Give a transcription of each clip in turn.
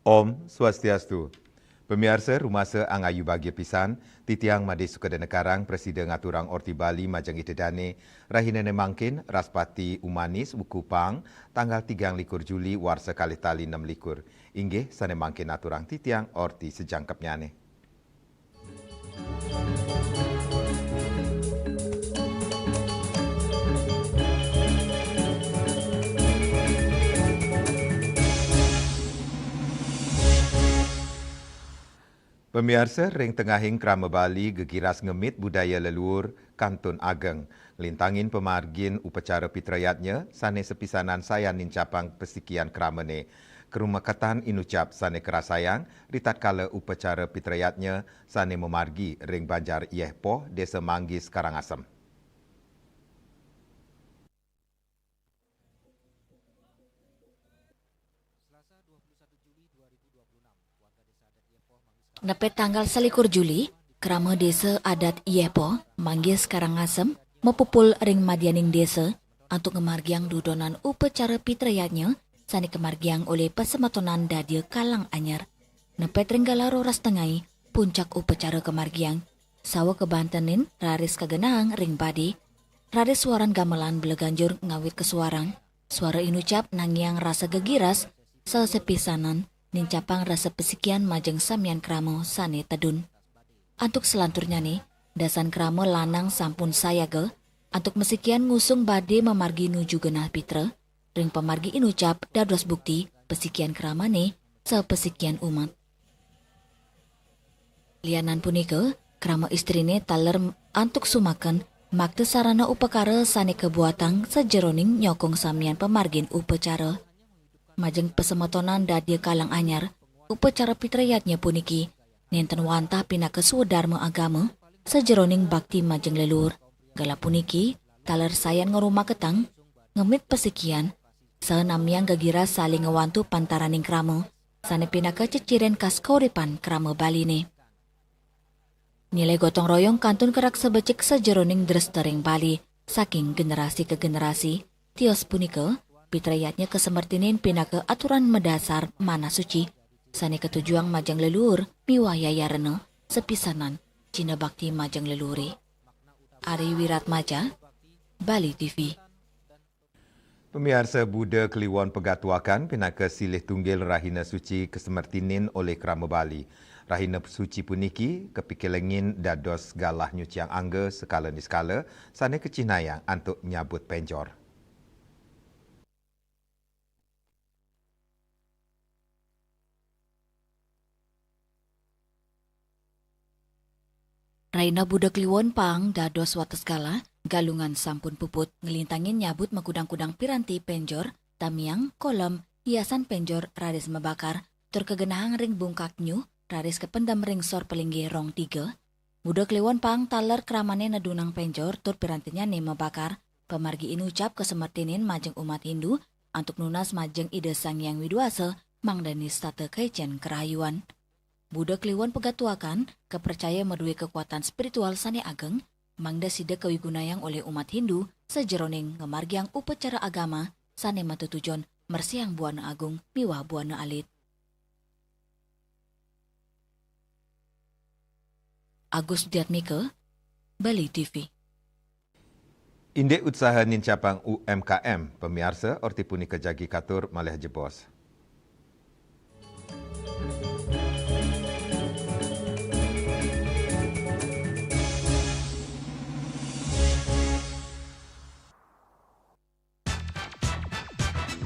Om Swastiastu. Pemirsa rumasa angayu bagi pisan, titiang Made Sukadenekarang Presiden Ngaturang Orti Bali Majang Itedane, Rahinene Mangkin, Raspati Umanis, Bukupang, tanggal 3 Juli warsa kali tali 6 Inggih sane mangkin aturang titiang Orti sejangkapnyane. Pemirsa, ring tengahing Krama Bali gegiras ngemit budaya leluhur Kantun Ageng. Lintangin pemargin upacara pitrayatnya, sane sepisanan saya nincapang pesikian kramane. Kerumakatan inucap sane kerasayang, ritat kala upacara pitrayatnya, sane memargi ring Banjar Yehpoh, Desa Manggis, Karangasem. Nepet tanggal 21 Juli, Krama Desa Adat Yehpoh, Manggis Karangasem, mepupul ring madianing desa, untuk kemargiang dudonan upacara pitrayatnya, sani kemargiang oleh pesematonan dadia Kalang Anyar. Nepet ring galaro ras tengai, puncak upacara kemargiang, sawa kebantenin, raris kegenang ring badi, raris suaran gamelan beleganjur ngawit kesuarang, suara inucap nangiang rasa gegiras, sesepisanan, nincapang rasa pesikian majeng samian kramo sane tedun. Antuk selanturnya nih, dasan kramo lanang sampun sayaga, antuk mesikian ngusung bade memargi nuju genah pitra, ring pemargi inucap dados bukti pesikian kramane sepesikian umat. Lianan punika, kramo istrine taler antuk sumaken, makte sarana upakara sane kebuatang sejeroning nyokong samian pemargin upacara. Majeng pesematonan dadia Kalang Anyar, upacara pitrayatnya puniki, nenten wantah pinaka sudarma agama, sejeroning bakti majeng leluhur. Gala puniki, taler sayan ngerumah ketang, ngemit pesikian, senamiang gagira saling ngewantu pantaraning kramo, sane pinaka ceciren kas kauripan kramo Bali ne. Nilai gotong royong kantun kerak sebecik sejeroning drestering Bali, saking generasi ke generasi, tios punika, pitrayatnya kesemertinin pinaka aturan mendasar mana suci, sane ketujuang majang leluhur miwaya reno sepisanan Cina Bakti majang leluhuri. Ari Wiratmaja, Bali TV. Pemirsa Buddha Kliwon Pegatuakan pinaka silih tunggil Rahina Suci kesemertinin oleh Krama Bali. Rahina Suci puniki kepikelengin dados galah nyuciang angga sekala ni skala sane kecinayang untuk nyabut penjor. Raina Buddha Kliwon Pang dados wates kala, galungan sampun puput ngelintangin nyabut mekudang-kudang piranti penjor, tamiang, kolom, hiasan penjor raris membakar, tur kegenahang ring bungkak nyu, raris kependam ring sor pelinggi rong 3. Buddha Kliwon Pang taler kramane nedunang penjor tur pirantinya ne membakar, pemargi inucap kesemertinin majeng umat Hindu, antuk nunas majeng ide Sang Yang Widuasa, mangdani state kaicen kerayuan. Buddha Kliwon Pegatuakan, kepercaya medue kekuatan spiritual sane ageng, mangda sida kawigunayang oleh umat Hindu, sejeroning ngemargiang upacara agama, sane matutujon mersiang buana agung, miwah buana alit. Agus Diatmike, Bali TV. Indek usaha nincapang UMKM, pemirsa orti punika jagi katur malih jebos.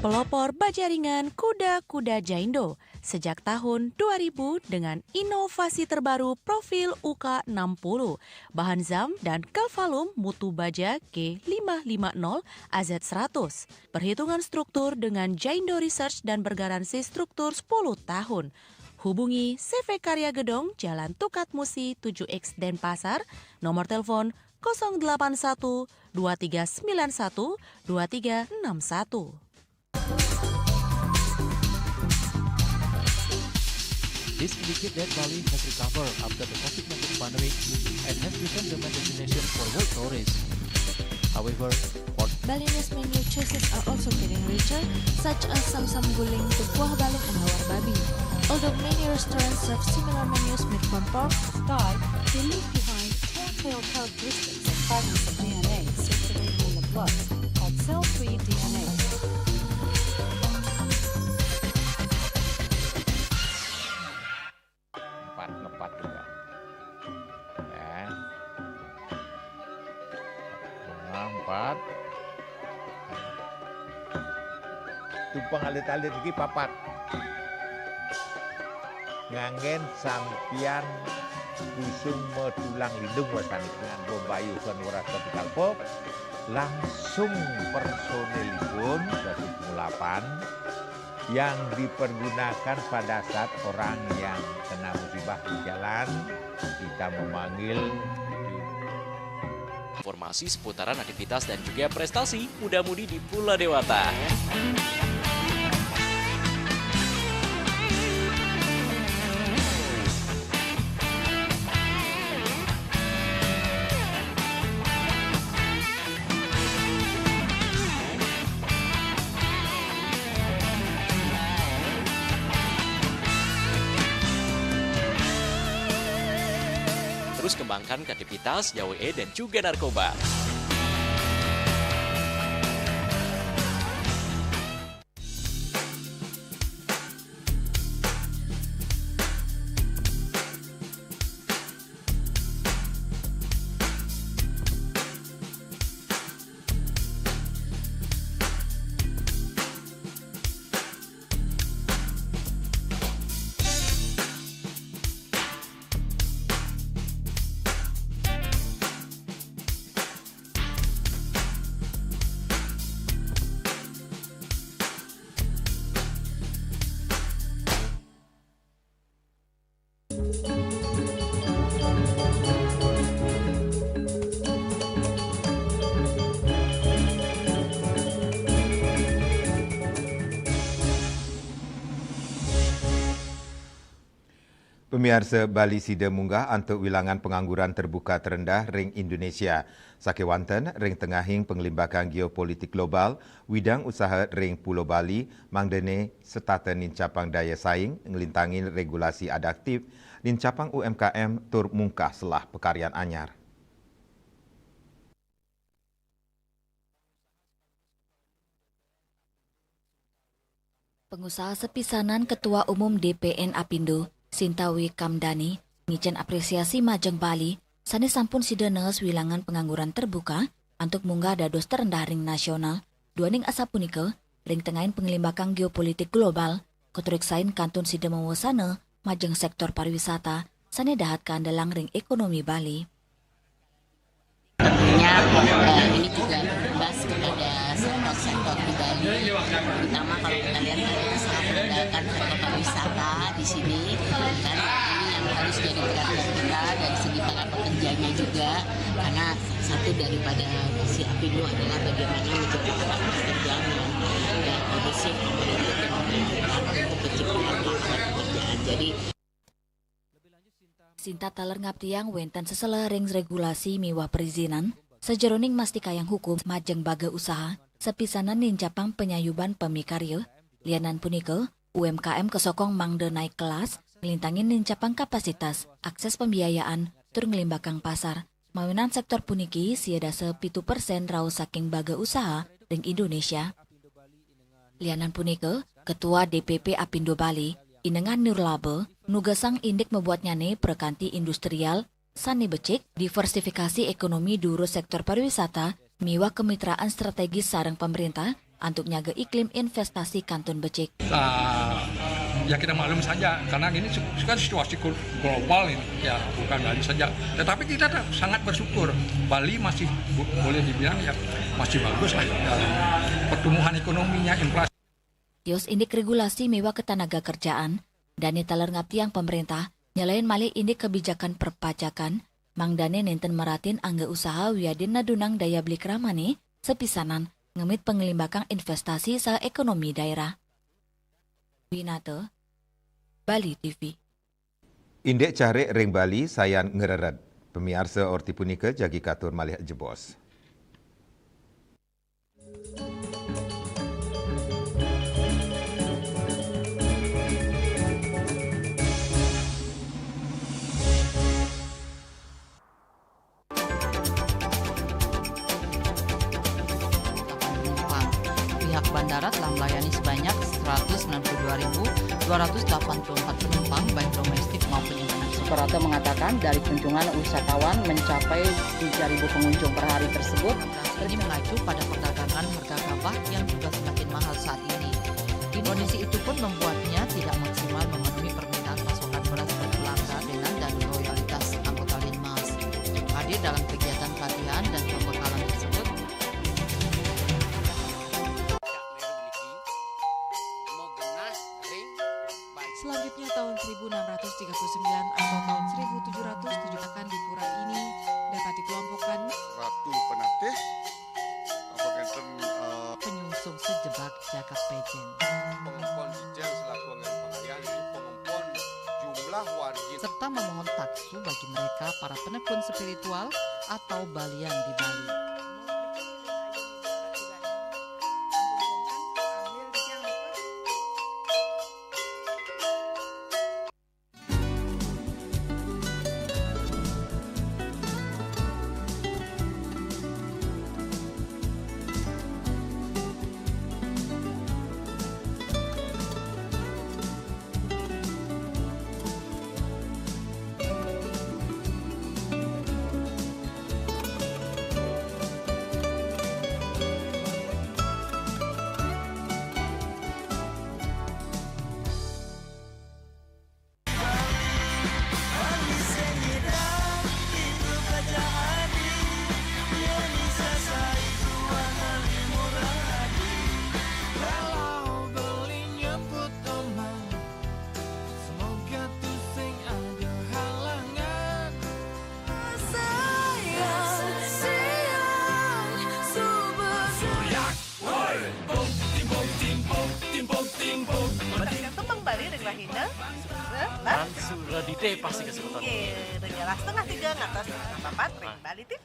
Pelopor bajaringan kuda-kuda Jaindo sejak tahun 2000 dengan inovasi terbaru profil UK60, bahan zam dan kalvalum mutu baja G550 AZ100. Perhitungan struktur dengan Jaindo Research dan bergaransi struktur 10 tahun. Hubungi CV Karya Gedong, Jalan Tukat Musi 7X Denpasar, nomor telepon 081 2391 2361. This indicates that Bali has recovered after the COVID-19 pandemic and has become the main destination for world tourists. However, Balinese menu choices are also getting richer, such as samsam guling, tupuah balik, and hawar babi. Although many restaurants serve similar menus made from pork, Thai, they leave behind telltale characteristics of fragments of DNA circulating in the blood, called cell-free DNA. Empat juga. Ya. Empat. Tumpang alit-alit lagi papat. Ngangen sampian busung metulang lindung wasani dengan bombayu kan warasa pikalpop langsung personelipun 108 yang dipergunakan pada saat orang yang kena musibah di jalan kita memanggil informasi seputaran aktivitas dan juga prestasi muda-mudi di Pulau Dewata. Terus kembangkan kreativitas, JWE, dan juga narkoba. Pemirsa Bali Sida munggah untuk wilangan pengangguran terbuka terendah ring Indonesia. Sakewanten ring tengahing pengelimbakan geopolitik global, widang usaha ring Pulau Bali mangdene setata nincapang daya saing ngelintangin regulasi adaptif nincapang UMKM tur mungkah selah pekaryan anyar. Pengusaha sepisanan Ketua Umum DPN Apindo, Sintawi Kamdani, ngicen apresiasi Majeng Bali, sane sampun sidenes wilangan pengangguran terbuka untuk munggah dados terendah ring nasional, duaning asa punika, ring tengahin pengelimbakan geopolitik global, keturiksain kantun side mawasana, majeng sektor pariwisata, sane dahat keandalang ring ekonomi Bali. Tentunya ini juga berimbas kepada sektor-sektor di Bali, terutama kalau kita lihat kita sangat mengandalkan sektor pariwisata di sini, kan ini yang harus jadi perhatian kita dari segi para pekerjanya juga, karena satu daripada visi Apindo adalah bagaimana menciptakan pekerjaan yang kondusif, kompetitif dan memungkinkan untuk penciptaan lapangan pekerjaan. Jadi Sinta taler ngaptiang wenten sesela ring regulasi miwah perizinan, sejeroning mastikayang hukum majeng baga usaha, sepisanan nincapang penyayuban pemikarya, lianan punika, UMKM kesokong mangde naik kelas, ngelintangin nincapang kapasitas, akses pembiayaan, tur ngelimbakang pasar, mawinan sektor puniki siada 7% rau saking baga usaha ring Indonesia. Lianan punika, Ketua DPP Apindo Bali, Inengan Nurlabe, nugasang indik membuatnya ne perkanti industrial, sani becik, diversifikasi ekonomi duru sektor pariwisata, miwa kemitraan strategis sareng pemerintah, untuk nyaga iklim investasi kantun becik. Ya kita maklum saja, karena ini kan situasi global ini, ya bukan Bali saja. Tetapi kita sangat bersyukur, Bali masih boleh dibilang ya masih bagus lah dalam pertumbuhan ekonominya, inflasi. Tios indik regulasi mewah ketenaga kerjaan, dane taler ngaptiang pemerintah, nyalain malih indik kebijakan perpajakan, mangdane nenten meratin angga usaha wiadin nadunang daya beli keramane, sepisanan, ngemit pengelimbakang investasi sa ekonomi daerah. Winate, Bali TV. Indek cari ring Bali sayan ngereret. Pemirsa orti punika jagi katur malih jebos. 284 penumpang baik domestik maupun internasional. Suprapto mengatakan dari kunjungan wisatawan mencapai 3.000 pengunjung per hari tersebut. Ini mengacu pada perdagangan harga gabah yang juga semakin mahal saat ini. Kondisi itu pun membuatnya tidak maksimal memenuhi permintaan pasokan beras ke pelanggan dan loyalitas anggota Linmas. Hadir dalam kegiatan pelatihan dan pembekalan tersebut, selanjutnya tahun 1639 atau tahun 1707 akan di pura ini dapat dikelompokkan Ratu Penatih, penyungsung sejebak jagat pejen. Pengumpul Ijen selaku anggaran pengalian pengumpul jumlah warga serta memohon taksu bagi mereka para penekun spiritual atau balian di Bali. Suradite pasti kesebutan. Jelas setengah 3 ngatos papat ring Bali tip.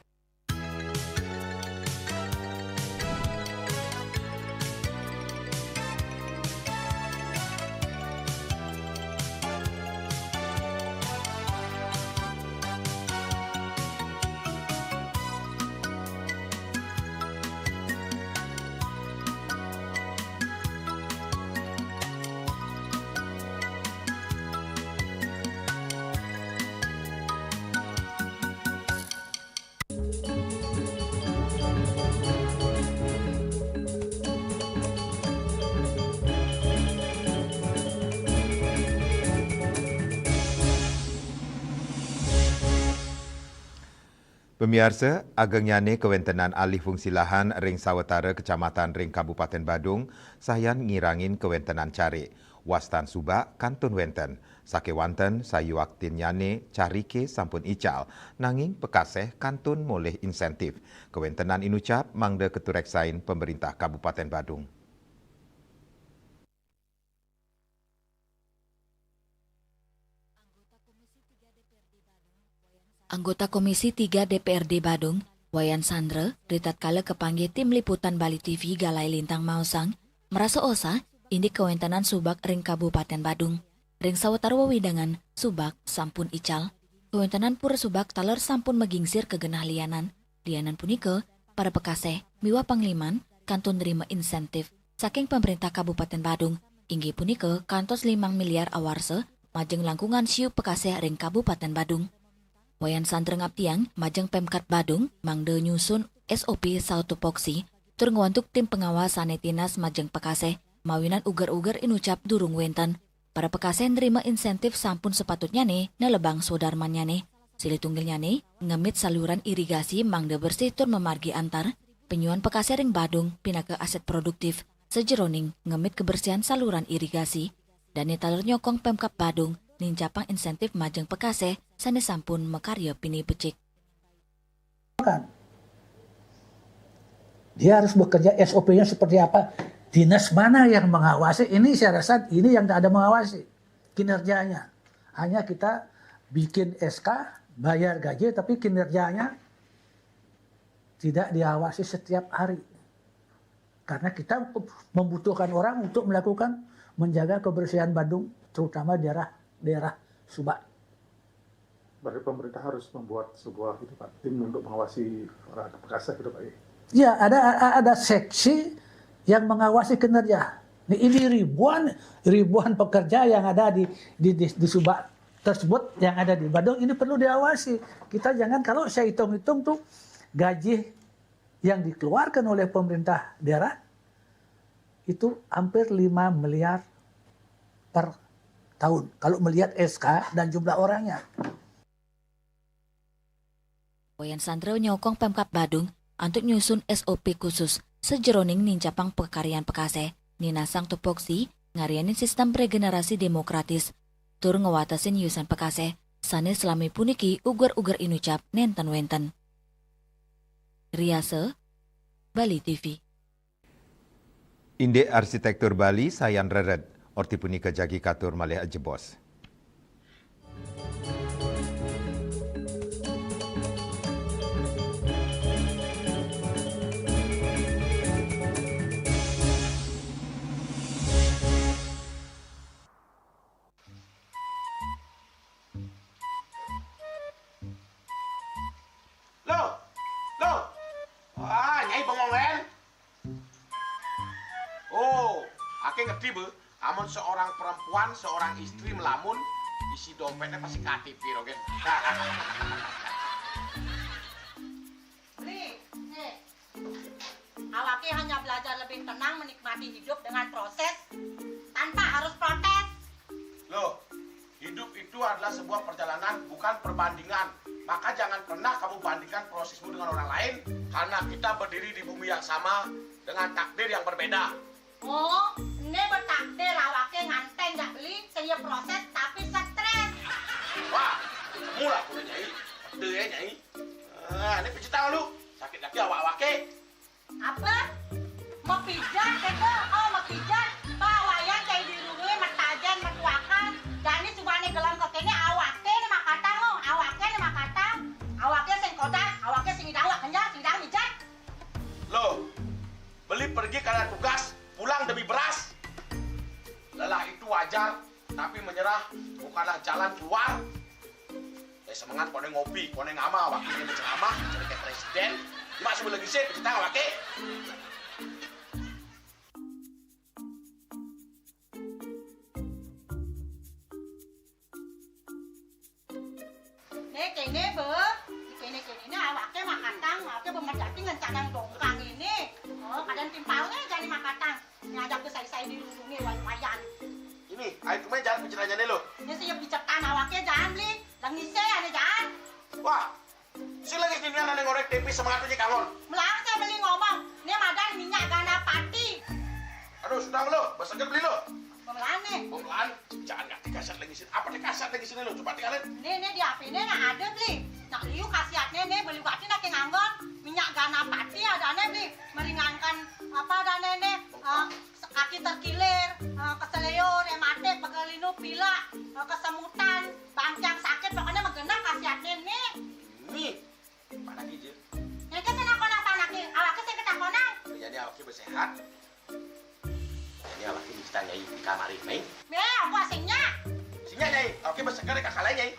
Pemirsa, agengnyane kewentenan alih fungsi lahan ring sawetara Kecamatan Ring Kabupaten Badung sayan ngirangin kewentenan cari. Wastan Subak kantun wenten. Sake wanten sayu aktin nyane carike sampun ical. Nanging pekaseh kantun moleh insentif. Kewentenan inucap mangde ketureksain pemerintah Kabupaten Badung. Anggota Komisi 3 DPRD Badung, Wayan Sandra, ritatkala kepanggih tim liputan Bali TV Galai Lintang Mausang, merasa osa ini kewentenan Subak ring Kabupaten Badung. Ring sawetara wewidangan Subak sampun ical. Kewentenan pura Subak taler sampun megingsir kegenah lianan. Lianan punika para pekaseh miwa pangliman kantun nerima insentif saking pemerintah Kabupaten Badung. Inggih punika kantos 5 miliar awarse majeng langkungan siu pekaseh ring Kabupaten Badung. Wayan Sandra ngaptiang majeng Pemkat Badung mangde nyusun SOP sautopoksi tur ngwantuk tim pengawas sanetinas majeng pekaseh mawinan uger-uger inucap durung wenten. Para pekaseh nerima insentif sampun sepatutnya nih nelebang sodarmannya nih. Silitunggilnya nih ngemit saluran irigasi mangde bersih tur memargi antar penyuan pekaseh ring Badung pina ke aset produktif sejeroning ngemit kebersihan saluran irigasi dan nitaler nyokong Pemkap Badung nincapang insentif majeng pekaseh sane sampun mekarya pini becik. Dia harus bekerja SOP-nya seperti apa? Dinas mana yang mengawasi? Ini saya rasa ini yang tidak ada mengawasi kinerjanya. Hanya kita bikin SK, bayar gaji, tapi kinerjanya tidak diawasi setiap hari. Karena kita membutuhkan orang untuk melakukan menjaga kebersihan Badung, terutama daerah Subak. Berarti pemerintah harus membuat sebuah tim untuk mengawasi para pekaseh gitu Pak. Ya, ada seksi yang mengawasi kinerja. Ini ribuan pekerja yang ada di Subak tersebut yang ada di Badung, ini perlu diawasi. Kita jangan, kalau saya hitung-hitung tuh gaji yang dikeluarkan oleh pemerintah daerah itu hampir 5 miliar per tahun kalau melihat SK dan jumlah orangnya. Wayan Sandro nyokong Pemkab Badung untuk nyusun SOP khusus sejeroning nincapang pekarian Pekase, ninasang tupoksi ngarianin sistem regenerasi demokratis, tur ngewatasin yusan Pekase, sanes selami puniki ugar-ugar inucap nenten-wenten. Riase, Bali TV. Indek arsitektur Bali sayan reret, orti punika jagi katur malih ajebos. Nyai pengongen. Oh, ake ngerti be. Amun seorang perempuan, seorang istri melamun, isi dompetnya pasti KTP, Rogen. Nih, awake hanya belajar lebih tenang menikmati hidup dengan proses tanpa harus protes. Loh, hidup itu adalah sebuah perjalanan, bukan perbandingan. Maka jangan pernah kamu bandingkan prosesmu dengan orang lain, karena kita berdiri di bumi yang sama dengan takdir yang berbeda. Oh, ini bertakdir awake nganten gak beli, saya proses tapi stres. Wah, mulai aku Nyai. Pede ya Nyai. Ini pijit tangan lu. Sakit lagi awak-awake. Apa? Mau pijat keke? Oh, mau pijat. Bawayan kayak dirungi, metajan, metuakan. Jadi subane gelam kekene awake nih makata lo. Awake nih makata. Awake sing kodak, awake sing idawak kenjang, sing idawak mijat. Loh, beli pergi karena tugas, pulang demi beras. Lelah itu wajar, tapi menyerah bukanlah jalan keluar. Semangat kone ngopi, kone ngama, wakilnya menceramah, jadi kayak presiden. Cuma sebelum lagi sih, kita nggak pakai. Kene be, kene awake makatang, awake bemedati ngencadang dongkang ini. Oh, kadang timpalnya jadi makatang. Ngajak ke saya dilindungi wayan. Ini, ayo kemarin jangan bicaranya nih lo. Ini siap dicetan awake jangan beli, lang nise ane jangan. Wah, si lagi sini ane ngorek tempe semangatnya kangon. Melang saya beli ngomong, ini madan minyak gana pati. Aduh, sudah lo, besarnya beli lo. Pemelan nih. Pemelan, jangan nggak dikasat lagi sini. Apa dikasat lagi sini lo? Coba tinggalin. Ini di HP ini nak ada beli. Nak liu khasiatnya nih beli waktu nak nganggon minyak gana pati ada nih beli meringankan apa ada nih kaki terkilir, keseleyor, emate, pegelinu, pila, kesemutan, bangkang sakit pokoknya menggenap khasiatnya nih. Nih, mana gijil? Yang kesana konang panaki, awaknya saya ketakonang. Jadi awaknya bersehat. Ini awaknya kita Nyai di kamar ini. Aku asingnya. Asingnya Nyai, awaknya bersegar di kakak lain Nyai.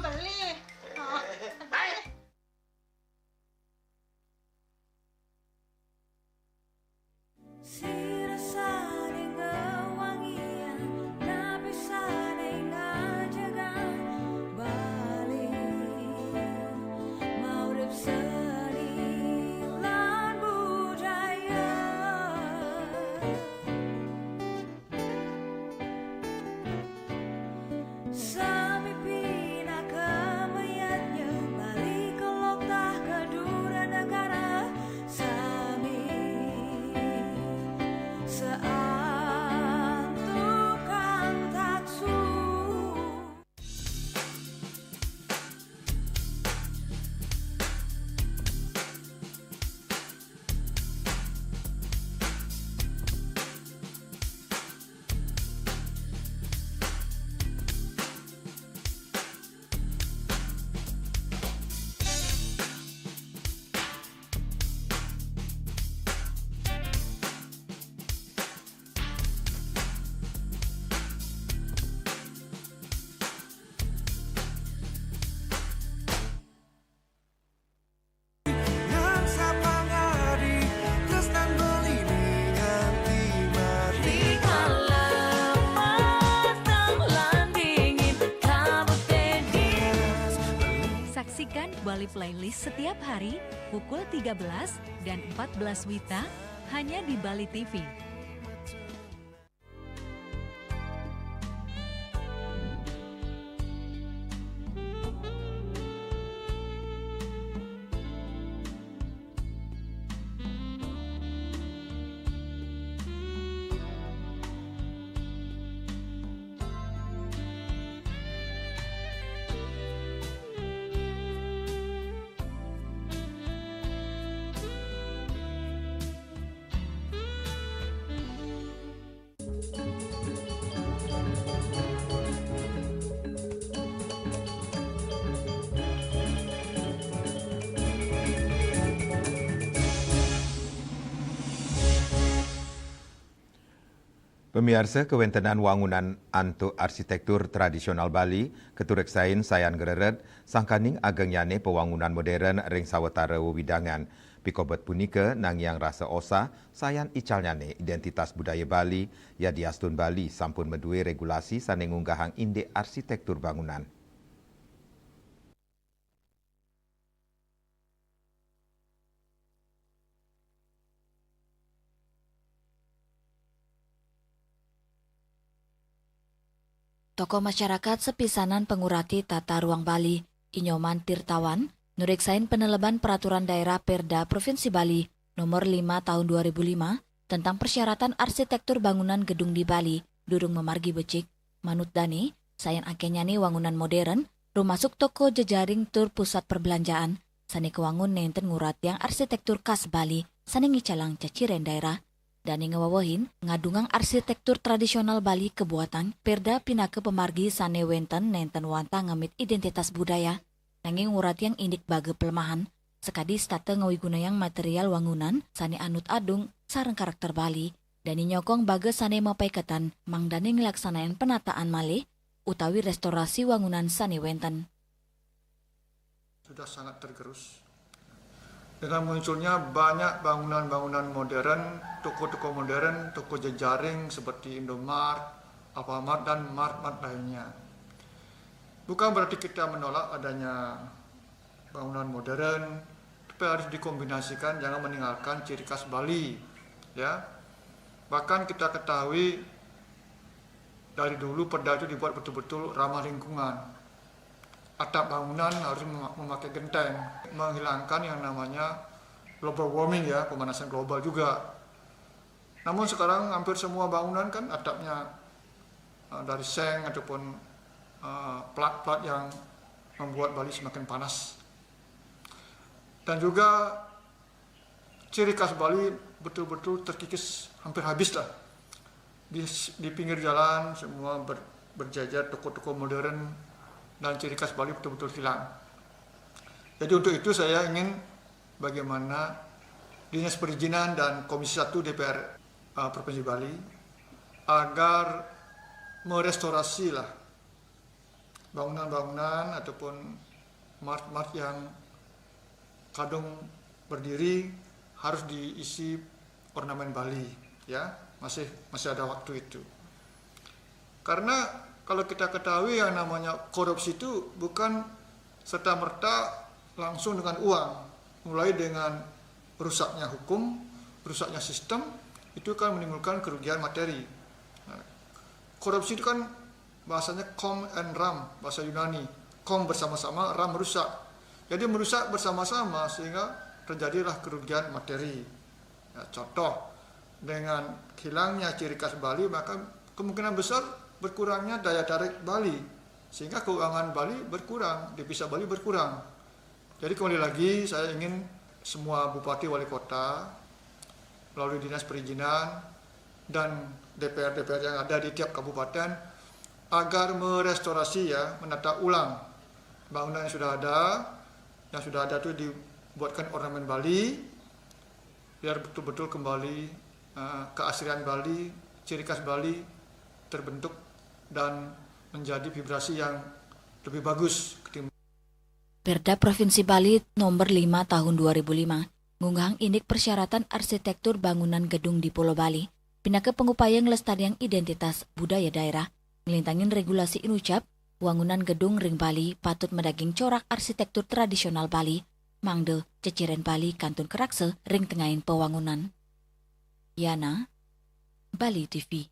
Beli. Baik. Saksikan Bali Playlist setiap hari pukul 13 dan 14 WITA hanya di Bali TV. Pemirsa, kewentenan wangunan antuk arsitektur tradisional Bali, ketureksain sayan gereret, sangkaning agengnyane pewangunan modern ring sawetara wewidangan. Pikobet punika nang yang rasa osa, sayan icalnyane identitas budaya Bali, ya diastun Bali sampun medue regulasi saneng unggahang indek arsitektur bangunan. Tokoh masyarakat sepisanan pengurati tata ruang Bali, Inyoman Tirtawan, nuriksain peneleban peraturan daerah Perda Provinsi Bali nomor 5 tahun 2005 tentang persyaratan arsitektur bangunan gedung di Bali, durung memargi becik, manut dani, sayan akenyani wangunan modern, rumasuk toko jejaring tur pusat perbelanjaan, sani kewangun nenten ngurat yang arsitektur khas Bali, sani ngicalang caciren daerah, dan ngawawahin ngadungang arsitektur tradisional Bali kebuatan Perda pinake pemargi sane wenten nenten wanta ngamit identitas budaya nanging ngurat yang indik bage pelemahan sekadi state ngawigunayang material wangunan sane anut adung sareng karakter Bali dan nyokong bage sane mapaiketan mangdane ngelaksanain penataan malih utawi restorasi wangunan sane wenten. Sudah sangat tergerus dengan munculnya banyak bangunan-bangunan modern, toko-toko modern, toko jejaring seperti Indomart, Alfamart, dan Mart-Mart lainnya. Bukan berarti kita menolak adanya bangunan modern, tapi harus dikombinasikan, jangan meninggalkan ciri khas Bali. Ya, bahkan kita ketahui dari dulu perda itu dibuat betul-betul ramah lingkungan. Atap bangunan harus memakai genteng, menghilangkan yang namanya global warming ya, pemanasan global juga. Namun sekarang hampir semua bangunan kan atapnya dari seng ataupun plat-plat yang membuat Bali semakin panas. Dan juga ciri khas Bali betul-betul terkikis, hampir habis lah. Di pinggir jalan semua berjajar toko-toko modern, dan ciri khas Bali betul-betul hilang. Jadi untuk itu saya ingin bagaimana Dinas Perizinan dan Komisi 1 DPR Provinsi Bali agar merestorasi lah bangunan-bangunan ataupun mart-mart yang kadung berdiri harus diisi ornamen Bali, ya masih ada waktu itu. Karena kalau kita ketahui yang namanya korupsi itu bukan serta-merta langsung dengan uang. Mulai dengan rusaknya hukum, rusaknya sistem, itu kan menimbulkan kerugian materi. Nah, korupsi itu kan bahasanya com and ram, bahasa Yunani. Com bersama-sama, ram merusak. Jadi merusak bersama-sama sehingga terjadilah kerugian materi. Ya, contoh, dengan hilangnya ciri khas Bali, maka kemungkinan besar berkurangnya daya tarik Bali, sehingga keuangan Bali berkurang, devisa Bali berkurang. Jadi kembali lagi saya ingin semua bupati wali kota melalui dinas perizinan dan DPR yang ada di tiap kabupaten agar merestorasi ya, menata ulang bangunan yang sudah ada itu dibuatkan ornamen Bali biar betul-betul kembali keaslian Bali, ciri khas Bali terbentuk dan menjadi vibrasi yang lebih bagus ketimbang. Perda Provinsi Bali nomor 5 tahun 2005 ngunggahang indik persyaratan arsitektur bangunan gedung di Pulau Bali, pinake pengupaya ngelestarian identitas budaya daerah, ngelintangin regulasi inucap, Wangunan gedung ring Bali patut mendaging corak arsitektur tradisional Bali, mangde ceciren Bali kantun kerakse ring tengahin pewangunan. Yana, Bali TV.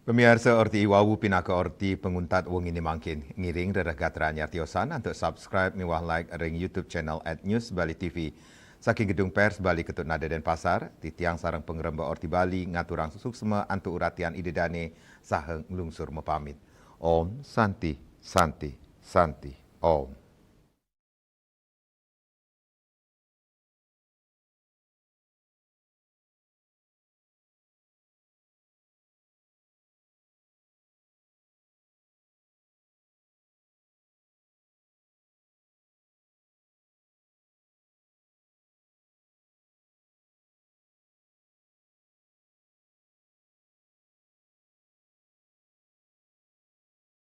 Pemirsa orti iwawu pinaka orti penguntat wong ini mangkin. Ngiring reragatraan Yartiosan untuk subscribe miwah like ring YouTube channel @News Bali TV. Saking gedung pers Bali Ketut Nada dan Pasar, titiang sarang pengeremba orti Bali ngaturang suksma antu uratian idedane saheng lungsur mepamit. Om Santi, Santi, Santi, Om.